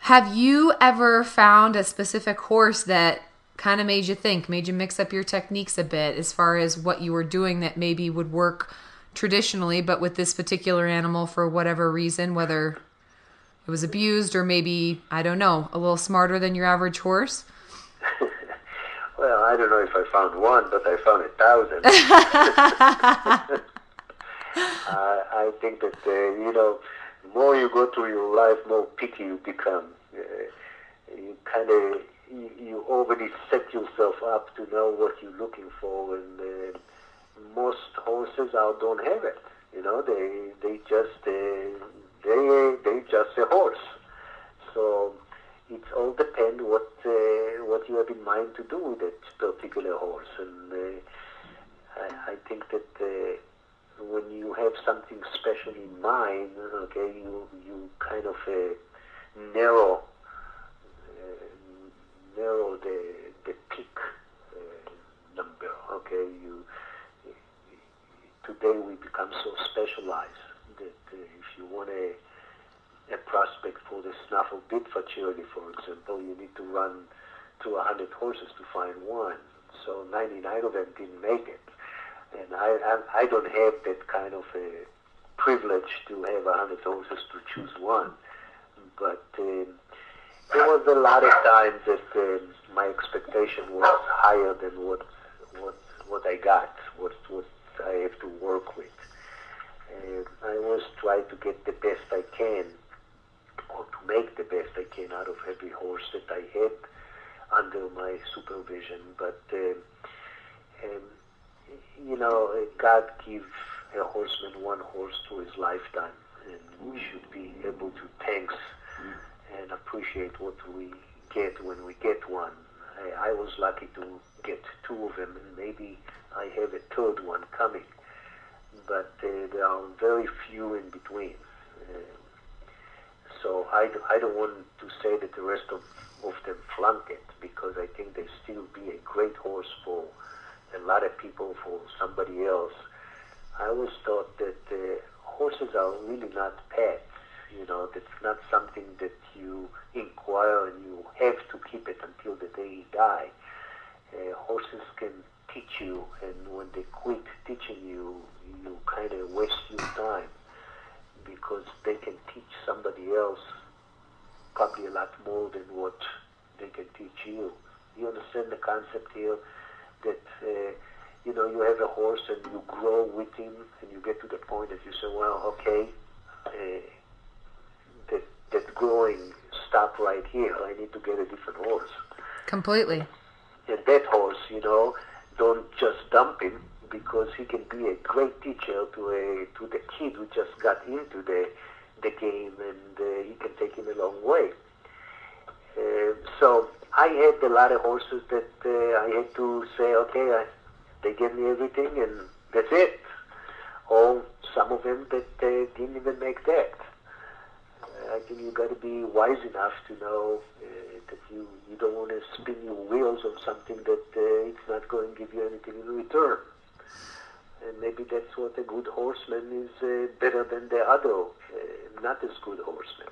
Have you ever found a specific horse that kind of made you think, made you mix up your techniques a bit as far as what you were doing that maybe would work traditionally, but with this particular animal for whatever reason, whether it was abused or maybe, I don't know, a little smarter than your average horse? Well, I don't know if I found one, but I found 1,000. I think that, the more you go through your life, more picky you become. You already set yourself up to know what you're looking for, and most horses out don't have it. They just a horse. So it all depends what you have in mind to do with that particular horse, and I think that when you have something special in mind, okay, you kind of narrow the peak number. Okay, today we become so specialized that if you want a prospect for the snaffle bit for charity, for example, you need to run through 100 horses to find one. So 99 of them didn't make it. And I don't have that kind of a privilege to have 100 horses to choose one. But there was a lot of times that my expectation was higher than what I got, what I have to work with. And I always try to get the best I can, or to make the best I can out of every horse that I had under my supervision. But God gives a horseman one horse to his lifetime, and we should be able to thanks and appreciate what we get when we get one. I was lucky to get two of them, and maybe I have a third one coming, but there are very few in between. So I don't want to say that the rest of them flunk it, because I think they still be a great horse for a lot of people, for somebody else. I always thought that horses are really not pets. That's not something that you inquire and you have to keep it until the day you die. Horses can teach you, and when they quit teaching you, you kind of waste your time, because they can teach somebody else probably a lot more than what they can teach you. You understand the concept here that, you have a horse and you grow with him, and you get to the point that you say, well, okay, that growing stop right here. I need to get a different horse. Completely. And that horse, don't just dump him, because he can be a great teacher to the kid who just got into the game, and he can take him a long way. So I had a lot of horses that I had to say, okay, they gave me everything, and that's it. Or some of them that didn't even make that. I think you got to be wise enough to know that you don't want to spin your wheels on something that it's not going to give you anything in return. And maybe that's what a good horseman is, better than the other not as good horseman.